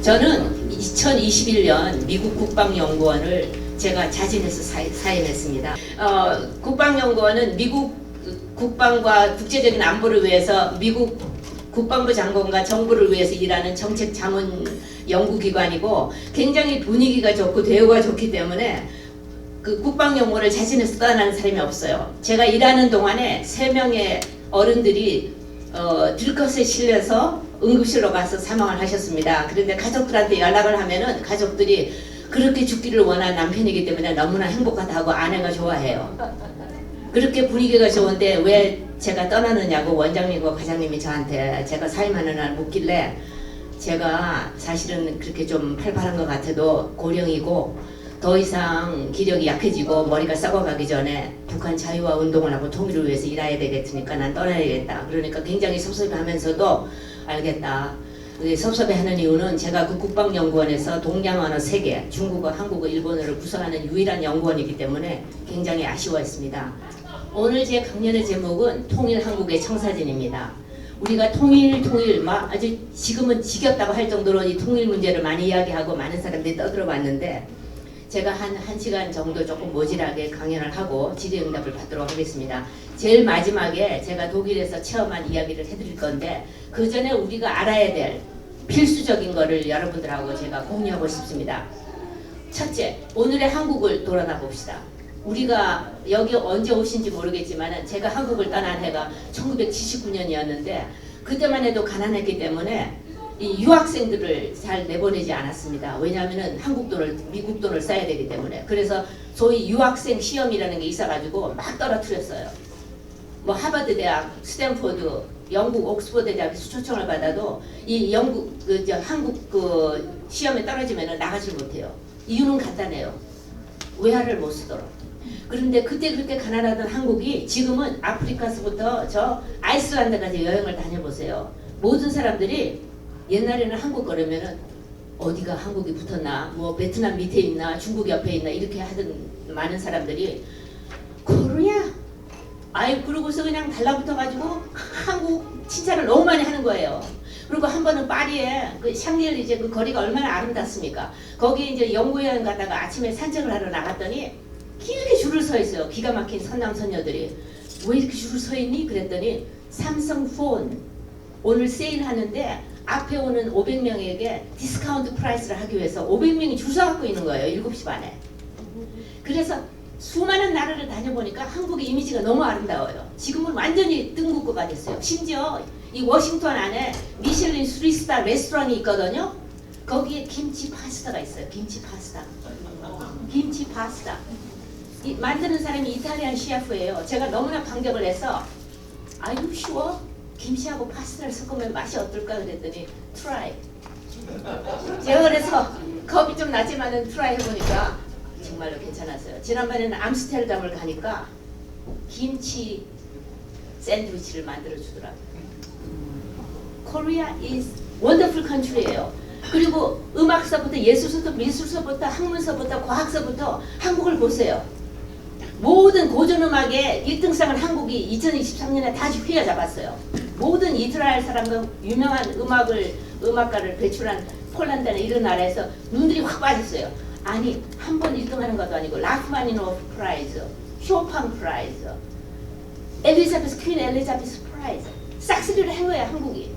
저는 2021년 미국 국방연구원을 제가 자진해서 사임했습니다. 국방연구원은 미국 국방과 국제적인 안보를 위해서 미국 국방부 장관과 정부를 위해서 일하는 정책 자문 연구기관이고 굉장히 분위기가 좋고 대우가 좋기 때문에 그 국방연구원을 자진해서 떠나는 사람이 없어요. 제가 일하는 동안에 3명의 어른들이 들것에 실려서 응급실로 가서 사망을 하셨습니다. 그런데 가족들한테 연락을 하면은 가족들이 그렇게 죽기를 원하는 남편이기 때문에 너무나 행복하다고 아내가 좋아해요. 그렇게 분위기가 좋은데 왜 제가 떠나느냐고 원장님과 과장님이 저한테 제가 사임하는 날 묻길래 제가 사실은 그렇게 좀 팔팔한 것 같아도 고령이고 더 이상 기력이 약해지고 머리가 썩어가기 전에 북한 자유와 운동을 하고 통일을 위해서 일해야 되겠으니까 난 떠나야겠다. 그러니까 굉장히 섭섭해하면서도 알겠다. 섭섭해하는 이유는 제가 그 국방연구원에서 동양 언어 3개, 중국어, 한국어, 일본어를 구성하는 유일한 연구원이기 때문에 굉장히 아쉬워했습니다. 오늘 제 강연의 제목은 통일한국의 청사진입니다. 우리가 통일 아주 지금은 지겹다고 할 정도로 이 통일 문제를 많이 이야기하고 많은 사람들이 떠들어봤는데 제가 한 1시간 정도 조금 모질하게 강연을 하고 질의응답을 받도록 하겠습니다. 제일 마지막에 제가 독일에서 체험한 이야기를 해드릴 건데 그 전에 우리가 알아야 될 필수적인 거를 여러분들하고 제가 공유하고 싶습니다. 첫째, 오늘의 한국을 돌아나 봅시다. 우리가 여기 언제 오신지 모르겠지만 제가 한국을 떠난 해가 1979년이었는데 그때만 해도 가난했기 때문에 이 유학생들을 잘 내보내지 않았습니다. 왜냐하면 한국 돈을 미국 돈을 써야 되기 때문에. 그래서 소위 유학생 시험이라는 게 있어가지고 막 떨어뜨렸어요. 뭐 하버드 대학, 스탠포드, 영국 옥스퍼드 대학에서 초청을 받아도 이 영국 한국 그 시험에 떨어지면 나가질 못해요. 이유는 간단해요. 외화를 못 쓰도록. 그런데 그때 그렇게 가난하던 한국이 지금은 아프리카서부터 저 아이슬란드까지 여행을 다녀보세요. 모든 사람들이 옛날에는 한국 그러면은 어디가 한국이 붙었나, 뭐 베트남 밑에 있나, 중국 옆에 있나 이렇게 하던 많은 사람들이 코리아, 아이 그러고서 그냥 달라붙어가지고 한국 칭찬을 너무 많이 하는 거예요. 그리고 한 번은 파리에 그 샹젤리제 그 거리가 얼마나 아름답습니까? 거기 이제 연구여행 가다가 아침에 산책을 하러 나갔더니 길게 줄을 서 있어요. 기가 막힌 선남선녀들이. 왜 이렇게 줄을 서 있니? 그랬더니 삼성폰 오늘 세일하는데 앞에 오는 500명에게 디스카운트 프라이스를 하기 위해서 500명이 줄 서갖고 있는 거예요. 7시 반에. 그래서 수많은 나라를 다녀보니까 한국의 이미지가 너무 아름다워요. 지금은 완전히 뜬국거가 됐어요. 심지어 이 워싱턴 안에 미슐린 3스타 레스토랑이 있거든요. 거기에 김치 파스타가 있어요. 김치 파스타. 김치 파스타. 만드는 사람이 이탈리안 셰프예요. 제가 너무나 감격을 해서 Are you sure? 김치하고 파스타를 섞으면 맛이 어떨까 그랬더니 트라이. 제가 그래서 겁이 좀 나지만은 트라이 해보니까 정말로 괜찮았어요. 지난번에는 암스테르담을 가니까 김치 샌드위치를 만들어 주더라고요. Korea is wonderful country예요. 그리고 음악서부터 예술서부터 미술서부터 학문서부터 과학서부터 한국을 보세요. 모든 고전음악의 1등상을 한국이 2023년에 다시 휘어잡았어요. 모든 이스라엘 사람과 유명한 음악가를 배출한 폴란드나 이런 나라에서 눈들이 확 빠졌어요. 아니 한 번 1등하는 것도 아니고 라흐마니노프 프라이즈, 쇼판 프라이즈, 퀸 엘리자베스 프라이즈 싹쓸이를 한 거예요. 한국이.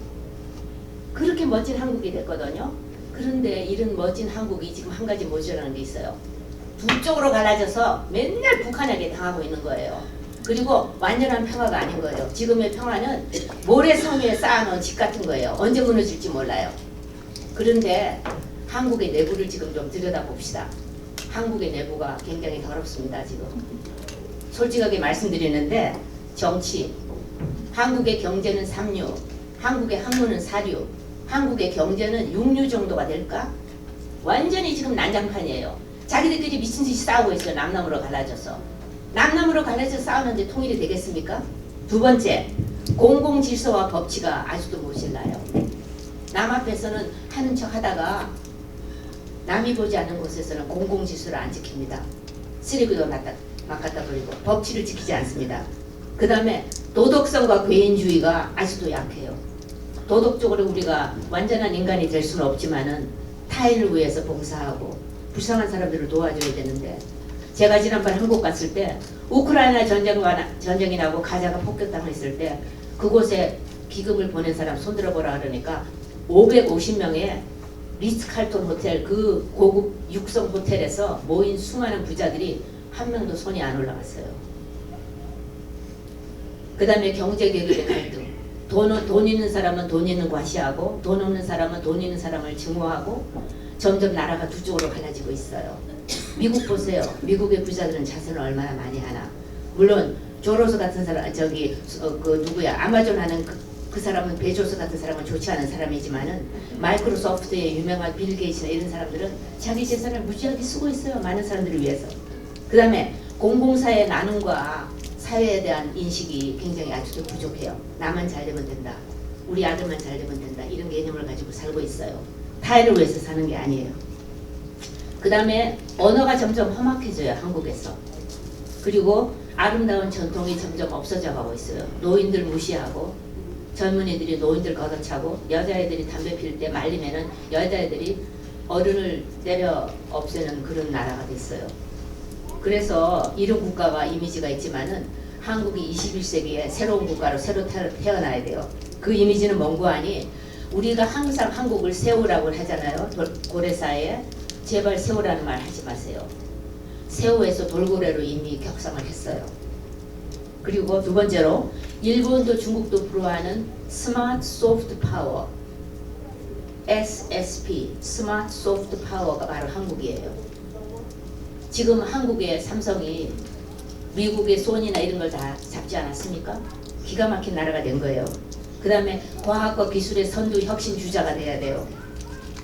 그렇게 멋진 한국이 됐거든요. 그런데 이런 멋진 한국이 지금 한 가지 모자라는 게 있어요. 두 쪽으로 갈라져서 맨날 북한에게 당하고 있는 거예요. 그리고 완전한 평화가 아닌 거예요. 지금의 평화는 모래성 위에 쌓아놓은 집 같은 거예요. 언제 무너질지 몰라요. 그런데 한국의 내부를 지금 좀 들여다봅시다. 한국의 내부가 굉장히 더럽습니다. 지금. 솔직하게 말씀드리는데 정치, 한국의 경제는 3류, 한국의 학문은 4류, 한국의 경제는 6류 정도가 될까? 완전히 지금 난장판이에요. 자기들끼리 미친 듯이 싸우고 있어요. 남남으로 갈라져서. 남남으로 갈라져서 싸우는데 통일이 되겠습니까? 두 번째, 공공질서와 법치가 아직도 모질라요. 남 앞에서는 하는 척 하다가 남이 보지 않는 곳에서는 공공질서를 안 지킵니다. 쓰레기도 막 갖다 버리고 법치를 지키지 않습니다. 그 다음에 도덕성과 개인주의가 아직도 약해요. 도덕적으로 우리가 완전한 인간이 될 수는 없지만은 타인을 위해서 봉사하고 불쌍한 사람들을 도와줘야 되는데, 제가 지난번 한국 갔을 때 우크라이나 전쟁이 나고 가자가 폭격당했을 때 그곳에 기금을 보낸 사람 손들어 보라 그러니까 550명의 리츠칼톤 호텔, 그 고급 육성 호텔에서 모인 수많은 부자들이 한 명도 손이 안 올라갔어요. 그 다음에 경제계급의 갈등. 돈 있는 사람은 돈 있는 과시하고 돈 없는 사람은 돈 있는 사람을 증오하고 점점 나라가 두 쪽으로 갈라지고 있어요. 미국 보세요. 미국의 부자들은 자선을 얼마나 많이 하나. 물론 조로스 같은 사람, 그 누구야, 아마존 하는 그 사람은, 베조스 같은 사람은 좋지 않은 사람이지만은 마이크로소프트의 유명한 빌 게이츠나 이런 사람들은 자기 재산을 무지하게 쓰고 있어요. 많은 사람들을 위해서. 그 다음에 공공사의 나눔과 사회에 대한 인식이 굉장히 아직도 부족해요. 나만 잘 되면 된다. 우리 아들만 잘 되면 된다. 이런 개념을 가지고 살고 있어요. 타인을 위해서 사는 게 아니에요. 그 다음에 언어가 점점 험악해져요. 한국에서. 그리고 아름다운 전통이 점점 없어져 가고 있어요. 노인들 무시하고 젊은이들이 노인들 걷어차고 여자애들이 담배 피울 때 말리면은 여자애들이 어른을 때려 없애는 그런 나라가 됐어요. 그래서 이런 국가가 이미지가 있지만은 한국이 21세기에 새로운 국가로 새로 태어나야 돼요. 그 이미지는 뭔고 하니 우리가 항상 한국을 세우라고 하잖아요. 고래사에 제발 세우라는 말 하지 마세요. 세우에서 돌고래로 이미 격상을 했어요. 그리고 두 번째로 일본도 중국도 부러워하는 스마트 소프트 파워, SSP, 스마트 소프트 파워가 바로 한국이에요. 지금 한국의 삼성이 미국의 소니나 이런 걸 다 잡지 않았습니까? 기가 막힌 나라가 된 거예요. 그 다음에 과학과 기술의 선두 혁신 주자가 돼야 돼요.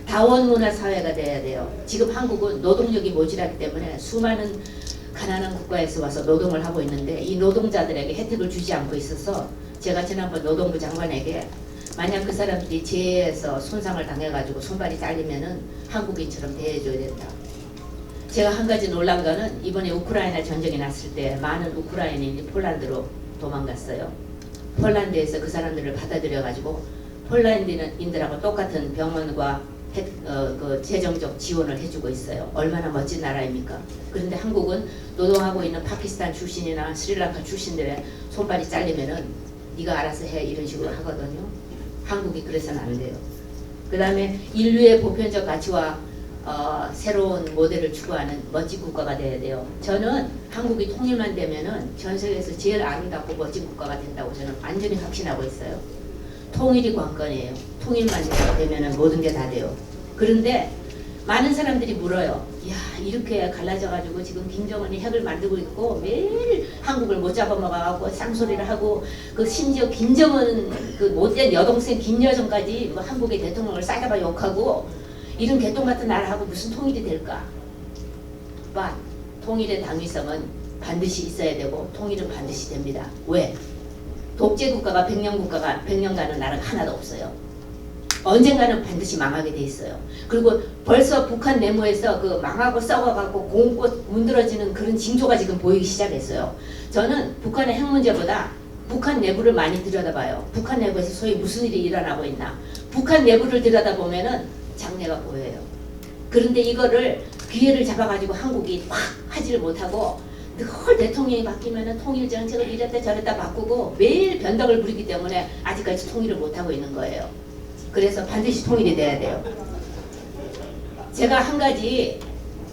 다원문화 사회가 돼야 돼요. 지금 한국은 노동력이 모자라기 때문에 수많은 가난한 국가에서 와서 노동을 하고 있는데 이 노동자들에게 혜택을 주지 않고 있어서 제가 지난번 노동부 장관에게 만약 그 사람들이 재해에서 손상을 당해가지고 손발이 잘리면은 한국인처럼 대해줘야 된다. 제가 한 가지 놀란 거는 이번에 우크라이나 전쟁이 났을 때 많은 우크라이나인이 폴란드로 도망갔어요. 폴란드에서 그 사람들을 받아들여가지고 폴란드인들하고 똑같은 병원과 그 재정적 지원을 해주고 있어요. 얼마나 멋진 나라입니까? 그런데 한국은 노동하고 있는 파키스탄 출신이나 스리랑카 출신들의 손발이 잘리면은 네가 알아서 해 이런 식으로 하거든요. 한국이 그래서는 안 돼요. 그 다음에 인류의 보편적 가치와 새로운 모델을 추구하는 멋진 국가가 돼야 돼요. 저는 한국이 통일만 되면은 전 세계에서 제일 아름답고 멋진 국가가 된다고 저는 완전히 확신하고 있어요. 통일이 관건이에요. 통일만 되면은 모든 게 다 돼요. 그런데 많은 사람들이 물어요. 야, 이렇게 갈라져가지고 지금 김정은이 핵을 만들고 있고 매일 한국을 못 잡아먹어갖고 쌍소리를 하고 그 심지어 김정은 그 못된 여동생 김여정까지 뭐 한국의 대통령을 싸잡아 욕하고 이런 개똥 같은 나라하고 무슨 통일이 될까? 통일의 당위성은 반드시 있어야 되고 통일은 반드시 됩니다. 왜? 독재 국가가 100년 가는 나라가 하나도 없어요. 언젠가는 반드시 망하게 돼 있어요. 그리고 벌써 북한 내무에서 그 망하고 썩어가고 공꽃 문드러지는 그런 징조가 지금 보이기 시작했어요. 저는 북한의 핵 문제보다 북한 내부를 많이 들여다봐요. 북한 내부에서 소위 무슨 일이 일어나고 있나. 북한 내부를 들여다보면은 장래가 보여요. 그런데 이거를 기회를 잡아가지고 한국이 확 하지를 못하고 늘 대통령이 바뀌면은 통일 정책을 이랬다 저랬다 바꾸고 매일 변덕을 부리기 때문에 아직까지 통일을 못하고 있는 거예요. 그래서 반드시 통일이 돼야 돼요. 제가 한 가지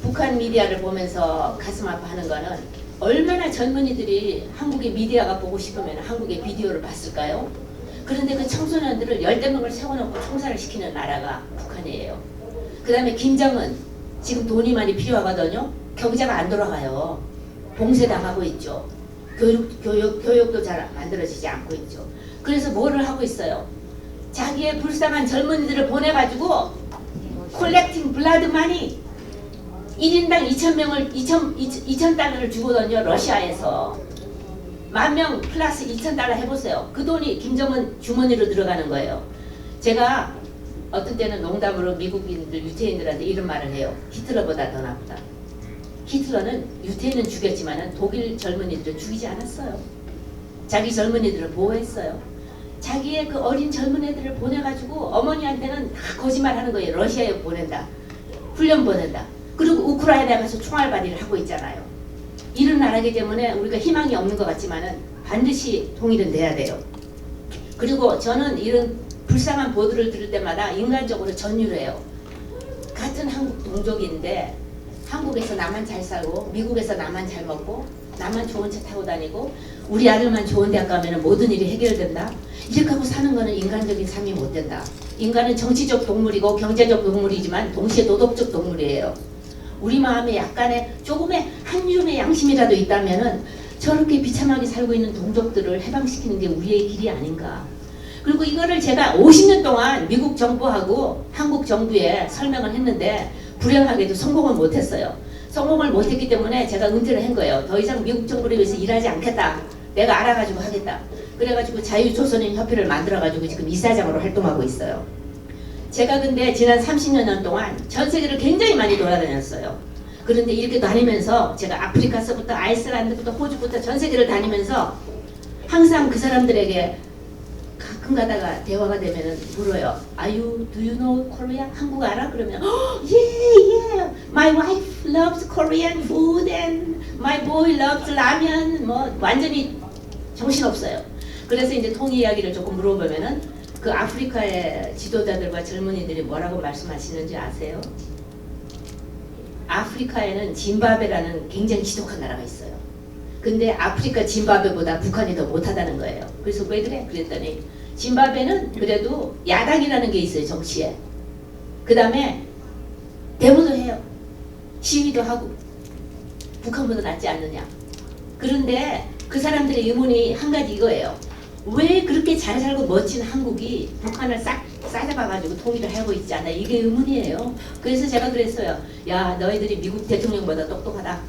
북한 미디어를 보면서 가슴 아파하는 거는 얼마나 젊은이들이 한국의 미디어가 보고 싶으면 한국의 비디오를 봤을까요? 그런데 그 청소년들을 열댓 명을 세워놓고 총살을 시키는 나라가 북한이에요. 그 다음에 김정은 지금 돈이 많이 필요하거든요. 경제가 안 돌아가요. 봉쇄당하고 있죠. 교육도 잘 만들어지지 않고 있죠. 그래서 뭐를 하고 있어요? 자기의 불쌍한 젊은이들을 보내가지고 콜렉팅 블라드 마니 1인당 2,000달러를 주거든요. 러시아에서 10,000명 플러스 2,000달러 해보세요. 그 돈이 김정은 주머니로 들어가는 거예요. 제가 어떤 때는 농담으로 미국인들, 유태인들한테 이런 말을 해요. 히틀러보다 더 나쁘다. 히틀러는 유태인은 죽였지만 독일 젊은이들은 죽이지 않았어요. 자기 젊은이들을 보호했어요. 자기의 그 어린 젊은 애들을 보내가지고 어머니한테는 다 거짓말하는 거예요. 러시아에 보낸다. 훈련 보낸다. 그리고 우크라이나에 가서 총알바디를 하고 있잖아요. 이런 나라이기 때문에 우리가 희망이 없는 것 같지만은 반드시 통일은 돼야 돼요. 그리고 저는 이런 불쌍한 보도를 들을 때마다 인간적으로 전율해요. 같은 한국 동족인데 한국에서 나만 잘 살고 미국에서 나만 잘 먹고 나만 좋은 차 타고 다니고 우리 아들만 좋은 대학 가면 모든 일이 해결된다. 이렇게 하고 사는 거는 인간적인 삶이 못 된다. 인간은 정치적 동물이고 경제적 동물이지만 동시에 도덕적 동물이에요. 우리 마음에 약간의 조금의 한 줌의 양심이라도 있다면은 저렇게 비참하게 살고 있는 동족들을 해방시키는 게 우리의 길이 아닌가. 그리고 이거를 제가 50년 동안 미국 정부하고 한국 정부에 설명을 했는데 불행하게도 성공을 못했어요. 성공을 못했기 때문에 제가 은퇴를 한 거예요. 더 이상 미국 정부를 위해서 일하지 않겠다. 내가 알아가지고 하겠다. 그래가지고 자유조선인 협회를 만들어가지고 지금 이사장으로 활동하고 있어요. 제가 근데 지난 30년 동안 전 세계를 굉장히 많이 돌아다녔어요. 그런데 이렇게 다니면서 제가 아프리카서부터 아이슬란드부터 호주부터 전 세계를 다니면서 항상 그 사람들에게 가끔 가다가 대화가 되면은 물어요. Do you know Korea? 한국 알아? 그러면 yeah. My wife loves Korean food and my boy loves 라면. 뭐 완전히 정신없어요. 그래서 이제 통일 이야기를 조금 물어보면은 그 아프리카의 지도자들과 젊은이들이 뭐라고 말씀하시는지 아세요? 아프리카에는 짐바브웨라는 굉장히 지독한 나라가 있어요. 근데 아프리카 짐바브웨보다 북한이 더 못하다는 거예요. 그래서 왜 그래? 그랬더니 짐바브웨는 그래도 야당이라는 게 있어요. 정치에. 그 다음에 데모도 해요. 시위도 하고. 북한보다 낫지 않느냐. 그런데 그 사람들의 의문이 한 가지 이거예요. 왜 그렇게 잘 살고 멋진 한국이 북한을 싹 싸잡아가지고 통일을 하고 있지 않나. 이게 의문이에요. 그래서 제가 그랬어요. 야, 너희들이 미국 대통령보다 똑똑하다.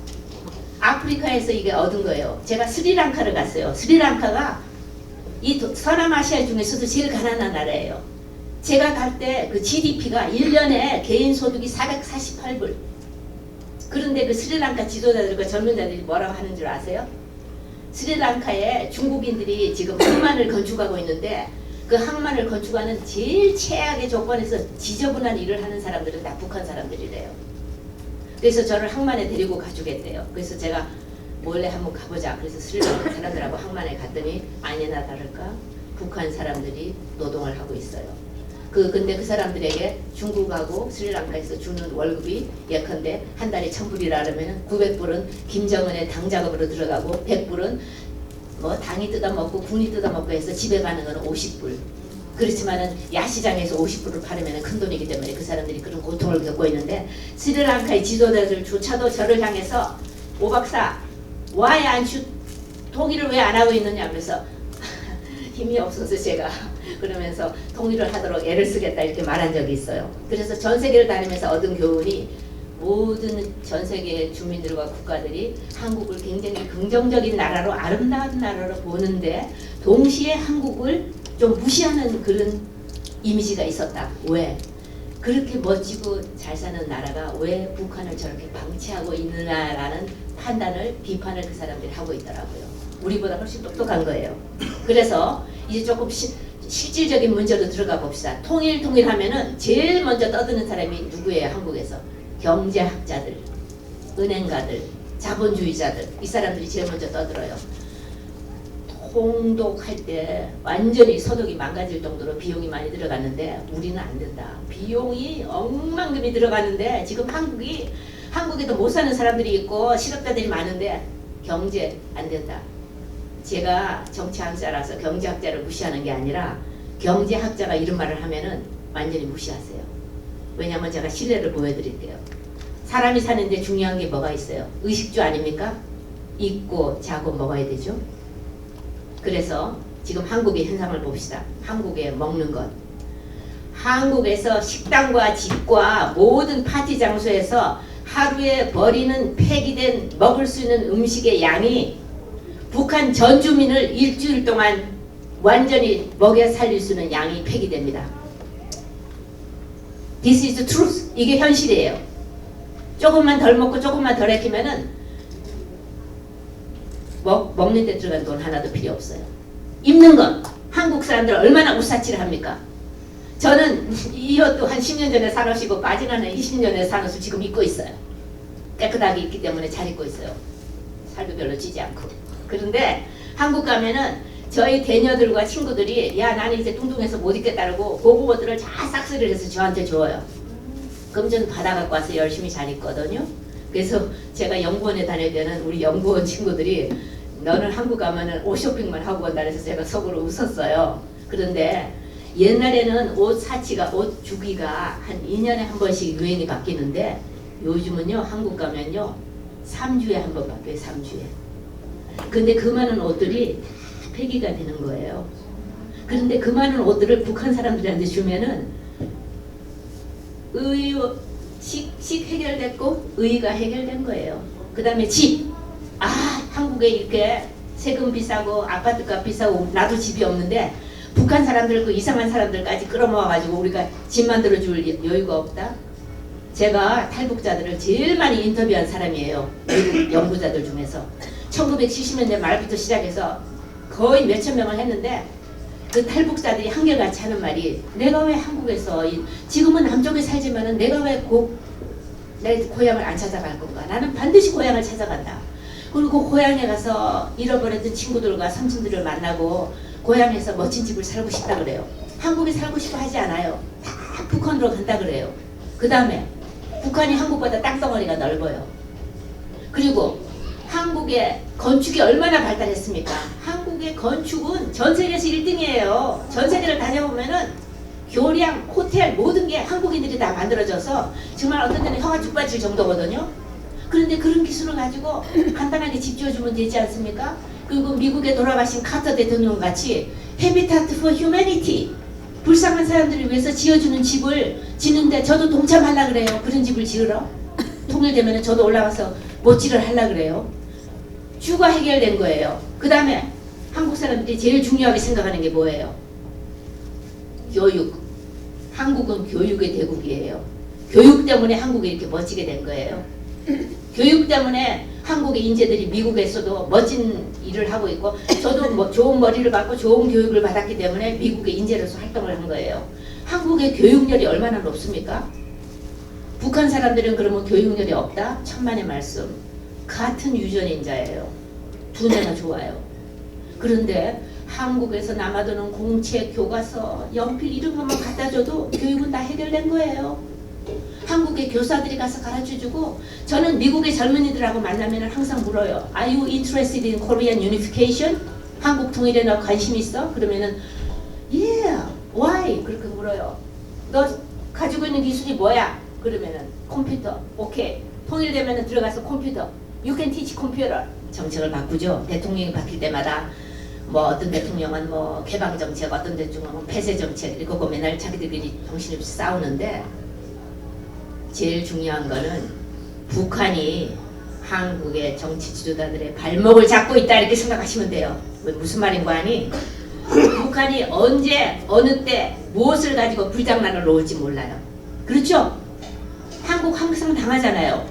아프리카에서 이게 얻은 거예요. 제가 스리랑카를 갔어요. 스리랑카가 이 서남아시아 중에서도 제일 가난한 나라예요. 제가 갈 때 그 GDP가 1년에 개인 소득이 448불. 그런데 그 스리랑카 지도자들과 젊은 자들이 뭐라고 하는 줄 아세요? 스리랑카에 중국인들이 지금 항만을 건축하고 있는데 그 항만을 건축하는 제일 최악의 조건에서 지저분한 일을 하는 사람들은 다 북한 사람들이래요. 그래서 저를 항만에 데리고 가주겠대요. 그래서 제가 몰래 한번 가보자. 그래서 스리랑카 사람들하고 항만에 갔더니 아니나 다를까 북한 사람들이 노동을 하고 있어요. 근데 그 사람들에게 중국하고 스리랑카에서 주는 월급이 예컨대 한 달에 1,000불이라 그러면 900불은 김정은의 당 작업으로 들어가고 100불은 뭐 당이 뜯어먹고 군이 뜯어먹고 해서 집에 가는 거는 50불. 그렇지만은 야시장에서 50불을 팔으면 큰 돈이기 때문에 그 사람들이 그런 고통을 겪고 있는데 스리랑카의 지도자들조차도 저를 향해서 오 박사 why aren't you 통일을 왜 안 하고 있느냐 하면서 힘이 없어서 제가 그러면서 통일을 하도록 애를 쓰겠다 이렇게 말한 적이 있어요. 그래서 전 세계를 다니면서 얻은 교훈이 모든 전 세계의 주민들과 국가들이 한국을 굉장히 긍정적인 나라로 아름다운 나라로 보는데 동시에 한국을 좀 무시하는 그런 이미지가 있었다. 왜? 그렇게 멋지고 잘 사는 나라가 왜 북한을 저렇게 방치하고 있느냐라는 판단을 비판을 그 사람들이 하고 있더라고요. 우리보다 훨씬 똑똑한 거예요. 그래서 이제 조금 실질적인 문제로 들어가 봅시다. 통일하면은 제일 먼저 떠드는 사람이 누구예요? 한국에서 경제학자들, 은행가들, 자본주의자들 이 사람들이 제일 먼저 떠들어요. 통독할 때 완전히 소득이 망가질 정도로 비용이 많이 들어갔는데 우리는 안 된다. 비용이 억만금이 들어가는데 지금 한국에도 못 사는 사람들이 있고 실업자들이 많은데 경제 안 된다. 제가 정치학자라서 경제학자를 무시하는 게 아니라 경제학자가 이런 말을 하면은 완전히 무시하세요. 왜냐하면 제가 신뢰를 보여드릴게요. 사람이 사는데 중요한 게 뭐가 있어요? 의식주 아닙니까? 입고 자고 먹어야 되죠. 그래서 지금 한국의 현상을 봅시다. 한국의 먹는 것. 한국에서 식당과 집과 모든 파티 장소에서 하루에 버리는 폐기된 먹을 수 있는 음식의 양이 북한 전 주민을 일주일 동안 완전히 먹여 살릴 수 있는 양이 폐기됩니다. This is the truth. 이게 현실이에요. 조금만 덜 먹고 조금만 덜 아끼면은 먹는 데 들어간 돈 하나도 필요 없어요. 입는 것. 한국 사람들 얼마나 우사치를 합니까? 저는 이 옷도 한 10년 전에 산 옷이고 바지는 한 20년 전에 산 옷을 지금 입고 있어요. 깨끗하게 입기 때문에 잘 입고 있어요. 살도 별로 찌지 않고. 그런데 한국 가면은 저희 대녀들과 친구들이 야 나는 이제 뚱뚱해서 못 입겠다고 고구버들을 다 싹쓸이를 해서 저한테 줘요. 그럼 저는 받아갖고 와서 열심히 잘 입거든요. 그래서 제가 연구원에 다닐 때는 우리 연구원 친구들이 너는 한국 가면은 옷 쇼핑만 하고 간다 그래서 제가 속으로 웃었어요. 그런데 옛날에는 옷 사치가 옷 주기가 한 2년에 한 번씩 유행이 바뀌는데 요즘은요 한국 가면요 3주에 한 번 바뀌어요. 3주에. 근데 그 많은 옷들이 폐기가 되는 거예요. 그런데 그 많은 옷들을 북한 사람들한테 주면은 식 해결됐고 의가 해결된 거예요. 그 다음에 집. 한국에 이렇게 세금 비싸고 아파트값 비싸고 나도 집이 없는데 북한 사람들 그 이상한 사람들까지 끌어모아가지고 우리가 집 만들어줄 여유가 없다. 제가 탈북자들을 제일 많이 인터뷰한 사람이에요. 미국 연구자들 중에서 1970년대 말부터 시작해서 거의 몇천 명을 했는데 그 탈북자들이 한결같이 하는 말이 내가 왜 한국에서 지금은 남쪽에 살지만은 내가 왜 내 고향을 안 찾아갈 건가. 나는 반드시 고향을 찾아간다. 그리고 고향에 가서 잃어버렸던 친구들과 삼촌들을 만나고 고향에서 멋진 집을 살고 싶다 그래요. 한국에 살고 싶어 하지 않아요. 다 북한으로 간다 그래요. 그 다음에 북한이 한국보다 땅덩어리가 넓어요. 그리고 한국의 건축이 얼마나 발달했습니까? 한국의 건축은 전 세계에서 1등이에요. 전 세계를 다녀보면은 교량, 호텔 모든 게 한국인들이 다 만들어져서 정말 어떤 데는 혀가 쭉 빠질 정도거든요. 그런데 그런 기술을 가지고 간단하게 집 지어주면 되지 않습니까? 그리고 미국에 돌아가신 카터 대통령 같이 Habitat for Humanity 불쌍한 사람들을 위해서 지어주는 집을 짓는데 저도 동참하려고 그래요. 그런 집을 지으러. 통일되면 저도 올라가서 못지를 하려고 그래요. 주가 해결된 거예요. 그 다음에 한국 사람들이 제일 중요하게 생각하는 게 뭐예요? 교육. 한국은 교육의 대국이에요. 교육 때문에 한국이 이렇게 멋지게 된 거예요. 교육 때문에 한국의 인재들이 미국에서도 멋진 일을 하고 있고 저도 뭐 좋은 머리를 받고 좋은 교육을 받았기 때문에 미국의 인재로서 활동을 한 거예요. 한국의 교육열이 얼마나 높습니까? 북한 사람들은 그러면 교육열이 없다? 천만의 말씀. 같은 유전인자예요. 두뇌가 좋아요. 그런데 한국에서 남아도는 공책, 교과서, 연필 이런 것만 갖다 줘도 교육은 다 해결된 거예요. 한국의 교사들이 가서 가르쳐주고 저는 미국의 젊은이들하고 만나면 항상 물어요. Are you interested in Korean unification? 한국 통일에 너 관심 있어? 그러면은 Yeah, why? 그렇게 물어요. 너 가지고 있는 기술이 뭐야? 그러면은 컴퓨터. 오케이. 통일되면은 들어가서 컴퓨터. You can teach computer. 정책을 바꾸죠. 대통령이 바뀔 때마다 뭐 어떤 대통령은 뭐 개방 정책, 어떤 대통령은 폐쇄 정책 이거 맨날 자기들끼리 정신없이 싸우는데 제일 중요한 거는 북한이 한국의 정치 지도자들의 발목을 잡고 있다 이렇게 생각하시면 돼요. 무슨 말인 거 아니? 북한이 언제 어느 때 무엇을 가지고 불장난을 놓을지 몰라요. 그렇죠? 한국 항상 당하잖아요.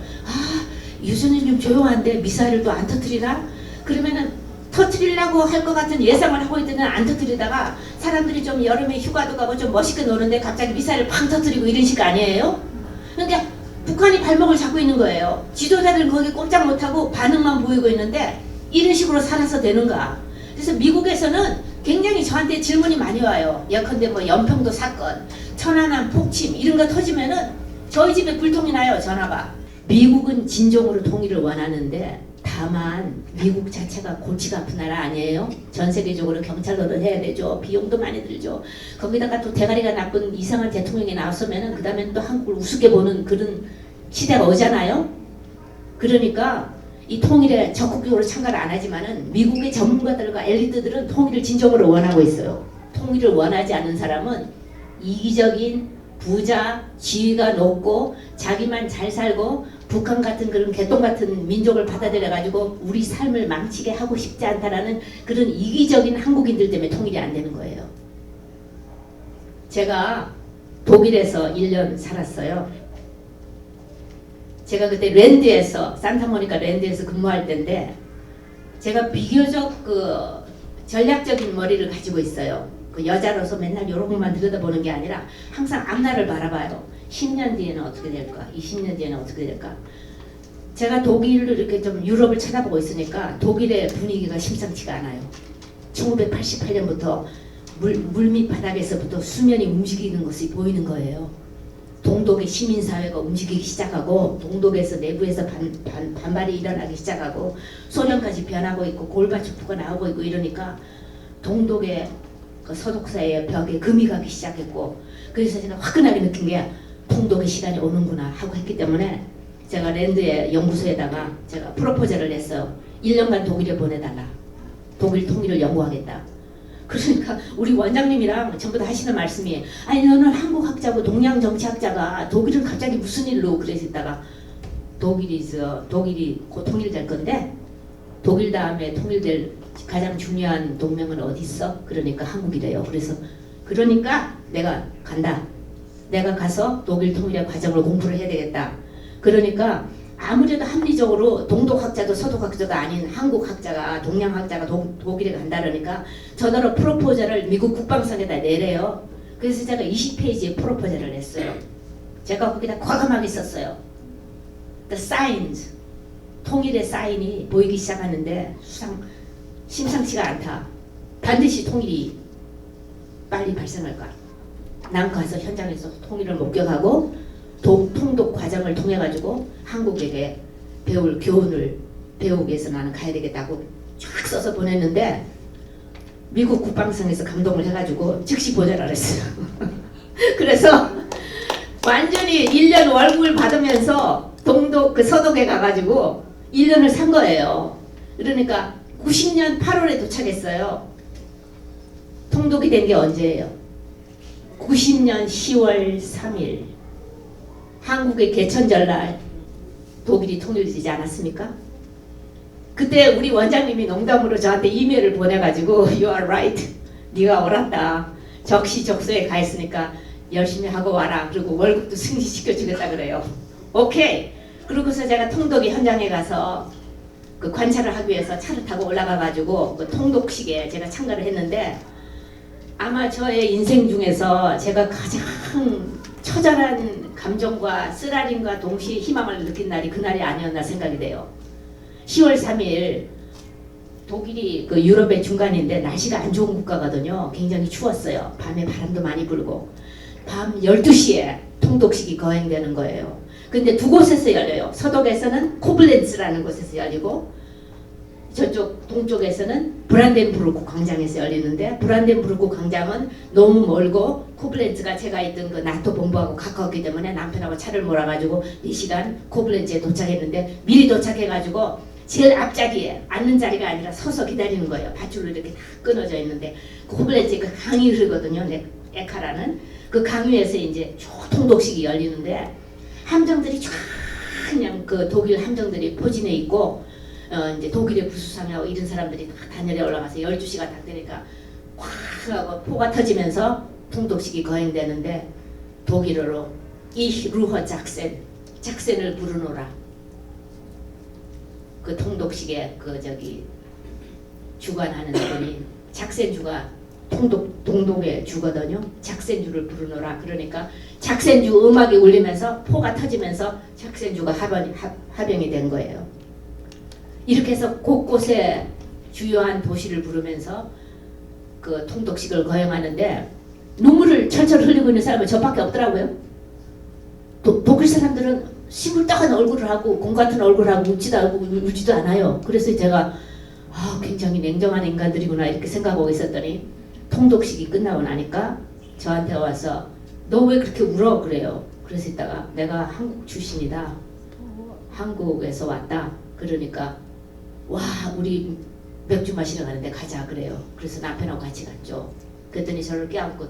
유전이 좀 조용한데 미사일을 또 안 터뜨리나? 그러면은 터뜨리려고 할 것 같은 예상을 하고 있더니 안 터뜨리다가 사람들이 좀 여름에 휴가도 가고 좀 멋있게 노는데 갑자기 미사일을 팡 터뜨리고 이런 식 아니에요? 그러니까 북한이 발목을 잡고 있는 거예요. 지도자들은 거기 꼼짝 못하고 반응만 보이고 있는데 이런 식으로 살아서 되는가? 그래서 미국에서는 굉장히 저한테 질문이 많이 와요. 예컨대 뭐 연평도 사건, 천안함 폭침 이런 거 터지면은 저희 집에 불통이 나요. 전화가. 미국은 진정으로 통일을 원하는데 다만 미국 자체가 골치가 아픈 나라 아니에요? 전 세계적으로 경찰 노릇해야 되죠. 비용도 많이 들죠. 거기다가 또 대가리가 나쁜 이상한 대통령이 나왔으면은 그 다음엔 또 한국을 우습게 보는 그런 시대가 오잖아요. 그러니까 이 통일에 적극적으로 참가를 안 하지만은 미국의 전문가들과 엘리트들은 통일을 진정으로 원하고 있어요. 통일을 원하지 않는 사람은 이기적인 부자, 지위가 높고 자기만 잘 살고 북한 같은 그런 개똥 같은 민족을 받아들여 가지고 우리 삶을 망치게 하고 싶지 않다라는 그런 이기적인 한국인들 때문에 통일이 안 되는 거예요. 제가 독일에서 1년 살았어요. 제가 그때 랜드에서 산타모니카 랜드에서 근무할 때인데 제가 비교적 그 전략적인 머리를 가지고 있어요. 그 여자로서 맨날 이런 것만 들여다보는 게 아니라 항상 앞날을 바라봐요. 10년 뒤에는 어떻게 될까? 20년 뒤에는 어떻게 될까? 제가 독일을 이렇게 좀 유럽을 쳐다보고 있으니까 독일의 분위기가 심상치가 않아요. 1988년부터 물 밑바닥에서부터 수면이 움직이는 것이 보이는 거예요. 동독의 시민사회가 움직이기 시작하고 동독에서 내부에서 반발이 일어나기 시작하고 소련까지 변하고 있고 골바초프가 나오고 있고 이러니까 동독의 그 서독사의 벽에 금이 가기 시작했고 그래서 제가 화끈하게 느낀 게 동독의 시간이 오는구나 하고 했기 때문에 제가 랜드의 연구소에다가 제가 프로포즈를 했어요. 1년간 독일에 보내달라. 독일 통일을 연구하겠다. 그러니까 우리 원장님이랑 전부 다 하시는 말씀이 아니 너는 한국 학자고 동양 정치학자가 독일은 갑자기 무슨 일로 그러시다가 독일이 곧 통일될 건데 독일 다음에 통일될 가장 중요한 동맹은 어디 있어? 그러니까 한국이래요. 그래서 그러니까 내가 간다. 내가 가서 독일 통일의 과정을 공부를 해야 되겠다. 그러니까 아무래도 합리적으로 동독학자도 서독학자도 아닌 한국학자가 동양학자가 독일에 간다 그러니까 저더러 프로포저를 미국 국방성에다 내래요. 그래서 제가 20페이지의 프로포저를 냈어요. 제가 거기다 과감하게 썼어요. The signs, 통일의 사인이 보이기 시작하는데 심상치가 않다. 반드시 통일이 빨리 발생할 거야. 난 가서 현장에서 통일을 목격하고 통독 과정을 통해 가지고 한국에게 배울 교훈을 배우기 위해서 나는 가야 되겠다고 쫙 써서 보냈는데 미국 국방성에서 감동을 해가지고 즉시 보내라 그랬어요. 그래서 완전히 1년 월급을 받으면서 동독 그 서독에 가가지고 1년을 산 거예요. 그러니까 90년 8월에 도착했어요. 통독이 된 게 언제예요? 90년 10월 3일 한국의 개천절날 독일이 통일되지 않았습니까? 그때 우리 원장님이 농담으로 저한테 이메일을 보내가지고 You are right. 네가 옳았다. 적시적소에 가 있으니까 열심히 하고 와라. 그리고 월급도 승진시켜주겠다 그래요. 오케이. 그러고서 제가 통독이 현장에 가서 그 관찰을 하기 위해서 차를 타고 올라가가지고 그 통독식에 제가 참가를 했는데 아마 저의 인생 중에서 제가 가장 처절한 감정과 쓰라림과 동시에 희망을 느낀 날이 그날이 아니었나 생각이 돼요. 10월 3일 독일이 그 유럽의 중간인데 날씨가 안 좋은 국가거든요. 굉장히 추웠어요. 밤에 바람도 많이 불고 밤 12시에 통독식이 거행되는 거예요. 근데 두 곳에서 열려요. 서독에서는 코블렌츠라는 곳에서 열리고 저쪽 동쪽에서는 브란덴부르크 광장에서 열리는데 브란덴부르크 광장은 너무 멀고 코블렌츠가 제가 있던 그 나토 본부하고 가까웠기 때문에 남편하고 차를 몰아가지고 4시간 코블렌츠에 도착했는데 미리 도착해가지고 제일 앞자리에 앉는 자리가 아니라 서서 기다리는 거예요. 밧줄로 이렇게 다 끊어져 있는데 코블렌츠에 그 강이 흐르거든요. 에카라는 그 강 위에서 이제 쭉 통독식이 열리는데 함정들이 쫙 그냥 그 독일 함정들이 포진해 있고 이제 독일의 부수상하고 이런 사람들이 다 단열에 올라가서 12시가 딱 되니까 확 하고 포가 터지면서 통독식이 거행되는데 독일어로 Ich ruhe 작센을 부르노라. 그 통독식에 그 저기 주관하는 분이 작센주가 동독의 주거든요. 작센주를 부르노라. 그러니까 작센주 음악이 울리면서 포가 터지면서 작센주가 합병이 된 거예요. 이렇게 해서 곳곳에 주요한 도시를 부르면서 그 통독식을 거행하는데 눈물을 철철 흘리고 있는 사람은 저밖에 없더라고요. 독일 사람들은 시물딱한 얼굴을 하고 곰 같은 얼굴을 하고 웃지도 않고 울지도 않아요. 그래서 제가 굉장히 냉정한 인간들이구나 이렇게 생각하고 있었더니 통독식이 끝나고 나니까 저한테 와서 너 왜 그렇게 울어? 그래요. 그래서 있다가 내가 한국 출신이다. 한국에서 왔다. 그러니까 와 우리 맥주 마시러 가는데 가자 그래요. 그래서 남편하고 같이 갔죠. 그랬더니 저를 껴안고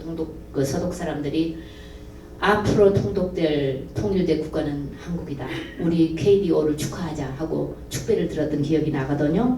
그 서독 사람들이 앞으로 통일될 국가는 한국이다. 우리 KDO를 축하하자 하고 축배를 들었던 기억이 나거든요.